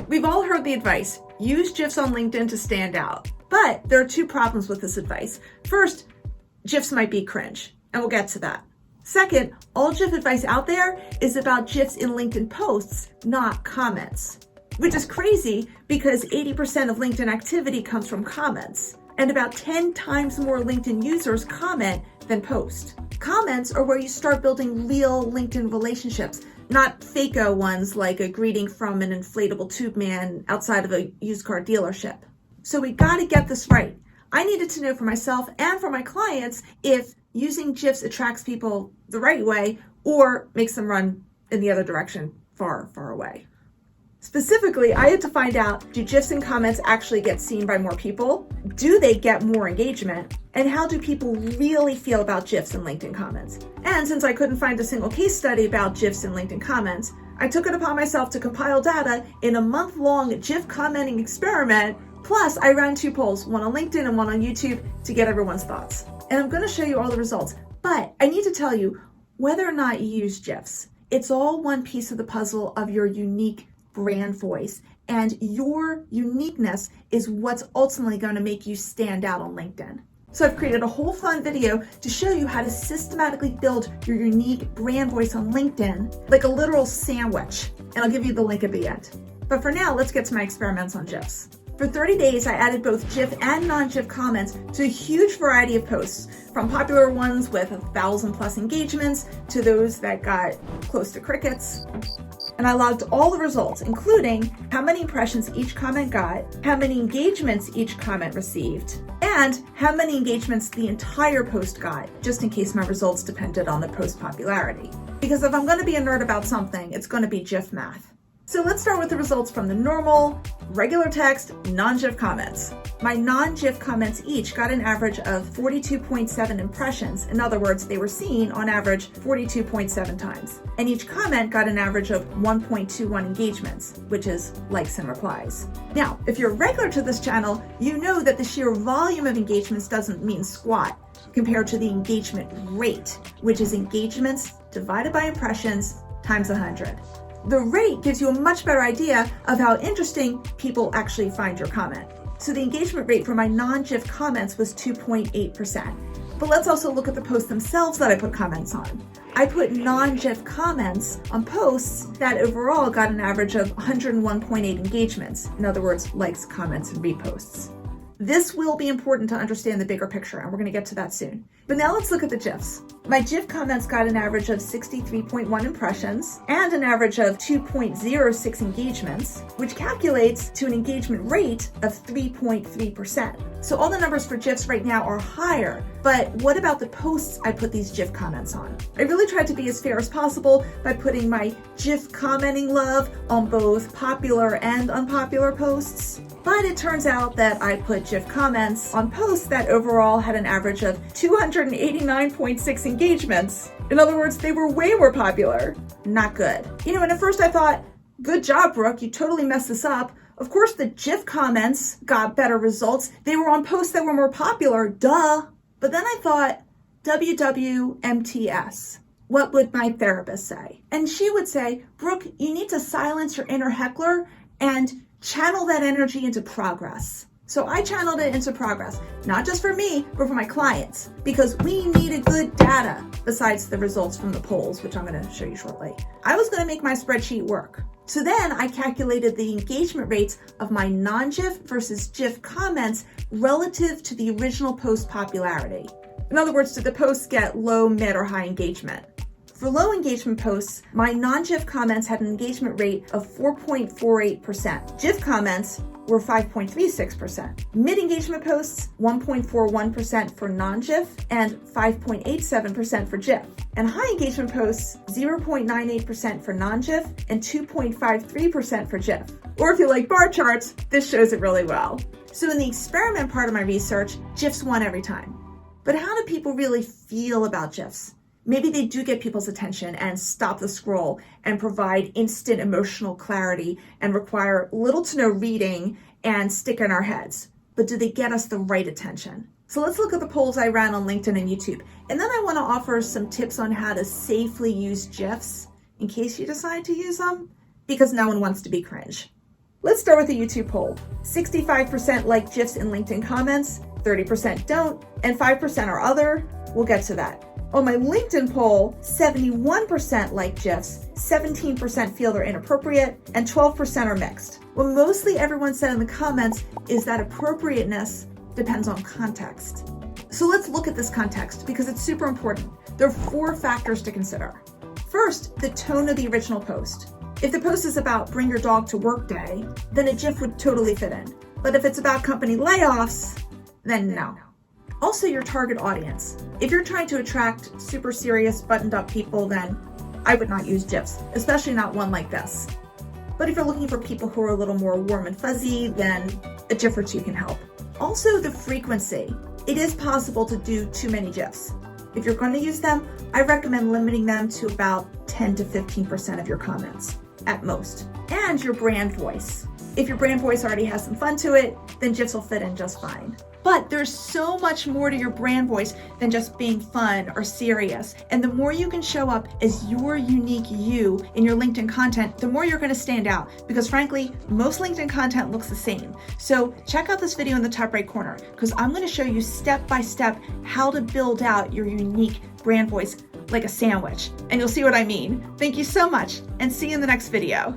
We've all heard the advice, use GIFs on LinkedIn to stand out. But there are two problems with this advice. First, GIFs might be cringe, and we'll get to that. Second, all GIF advice out there is about GIFs in LinkedIn posts, not comments. Which is crazy because 80% of LinkedIn activity comes from comments, and about 10 times more LinkedIn users comment than post. Comments are where you start building real LinkedIn relationships, not fake-o ones like a greeting from an inflatable tube man outside of a used car dealership. So we gotta get this right. I needed to know for myself and for my clients if using GIFs attracts people the right way or makes them run in the other direction far, far away. Specifically, I had to find out, do GIFs and comments actually get seen by more people? Do they get more engagement? And how do people really feel about GIFs and LinkedIn comments? And since I couldn't find a single case study about GIFs and LinkedIn comments, I took it upon myself to compile data in a month-long GIF commenting experiment. Plus, I ran 2 polls, one on LinkedIn and one on YouTube, to get everyone's thoughts. And I'm gonna show you all the results. But I need to tell you, whether or not you use GIFs, it's all one piece of the puzzle of your unique brand voice, and your uniqueness is what's ultimately going to make you stand out on LinkedIn. So I've created a whole fun video to show you how to systematically build your unique brand voice on LinkedIn, like a literal sandwich, and I'll give you the link at the end. But for now, let's get to my experiments on GIFs. For 30 days, I added both GIF and non-GIF comments to a huge variety of posts, from popular ones with 1,000+ engagements to those that got close to crickets. And I logged all the results, including how many impressions each comment got, how many engagements each comment received, and how many engagements the entire post got, just in case my results depended on the post popularity. Because if I'm going to be a nerd about something, it's going to be GIF math. So let's start with the results from the normal, regular text, non-GIF comments. My non-GIF comments each got an average of 42.7 impressions. In other words, they were seen on average 42.7 times. And each comment got an average of 1.21 engagements, which is likes and replies. Now, if you're regular to this channel, you know that the sheer volume of engagements doesn't mean squat compared to the engagement rate, which is engagements divided by impressions times 100. The rate gives you a much better idea of how interesting people actually find your comment. So the engagement rate for my non-GIF comments was 2.8%. But let's also look at the posts themselves that I put comments on. I put non-GIF comments on posts that overall got an average of 101.8 engagements. In other words, likes, comments, and reposts. This will be important to understand the bigger picture, and we're going to get to that soon. But now let's look at the GIFs. My GIF comments got an average of 63.1 impressions and an average of 2.06 engagements, which calculates to an engagement rate of 3.3%. So all the numbers for GIFs right now are higher, but what about the posts I put these GIF comments on? I really tried to be as fair as possible by putting my GIF commenting love on both popular and unpopular posts. But it turns out that I put GIF comments on posts that overall had an average of 289.6 engagements. In other words, they were way more popular. Not good. And at first I thought, good job, Brooke, you totally messed this up. Of course, the GIF comments got better results. They were on posts that were more popular, duh. But then I thought, WWMTS. What would my therapist say? And she would say, Brooke, you need to silence your inner heckler and channel that energy into progress. So I channeled it into progress, not just for me, but for my clients, because we needed good data besides the results from the polls, which I'm going to show you shortly. I was going to make my spreadsheet work. So then I calculated the engagement rates of my non-GIF versus GIF comments relative to the original post popularity. In other words, did the posts get low, mid, or high engagement? For low engagement posts, my non-GIF comments had an engagement rate of 4.48%. GIF comments were 5.36%. Mid-engagement posts, 1.41% for non-GIF and 5.87% for GIF. And high engagement posts, 0.98% for non-GIF and 2.53% for GIF. Or if you like bar charts, this shows it really well. So in the experiment part of my research, GIFs won every time. But how do people really feel about GIFs? Maybe they do get people's attention and stop the scroll and provide instant emotional clarity and require little to no reading and stick in our heads. But do they get us the right attention? So let's look at the polls I ran on LinkedIn and YouTube. And then I want to offer some tips on how to safely use GIFs in case you decide to use them, because no one wants to be cringe. Let's start with the YouTube poll. 65% like GIFs in LinkedIn comments, 30% don't, and 5% are other. We'll get to that. On my LinkedIn poll, 71% like GIFs, 17% feel they're inappropriate, and 12% are mixed. What mostly everyone said in the comments is that appropriateness depends on context. So let's look at this context because it's super important. There are 4 factors to consider. First, the tone of the original post. If the post is about bring your dog to work day, then a GIF would totally fit in. But if it's about company layoffs, then no. Also, your target audience. If you're trying to attract super serious, buttoned up people, then I would not use GIFs, especially not one like this. But if you're looking for people who are a little more warm and fuzzy, then a GIF or 2 can help. Also, the frequency. It is possible to do too many GIFs. If you're going to use them, I recommend limiting them to about 10 to 15% of your comments, at most. And your brand voice. If your brand voice already has some fun to it, then GIFs will fit in just fine. But there's so much more to your brand voice than just being fun or serious. And the more you can show up as your unique you in your LinkedIn content, the more you're going to stand out. Because frankly, most LinkedIn content looks the same. So check out this video in the top right corner, because I'm going to show you step by step how to build out your unique brand voice like a sandwich. And you'll see what I mean. Thank you so much, and see you in the next video.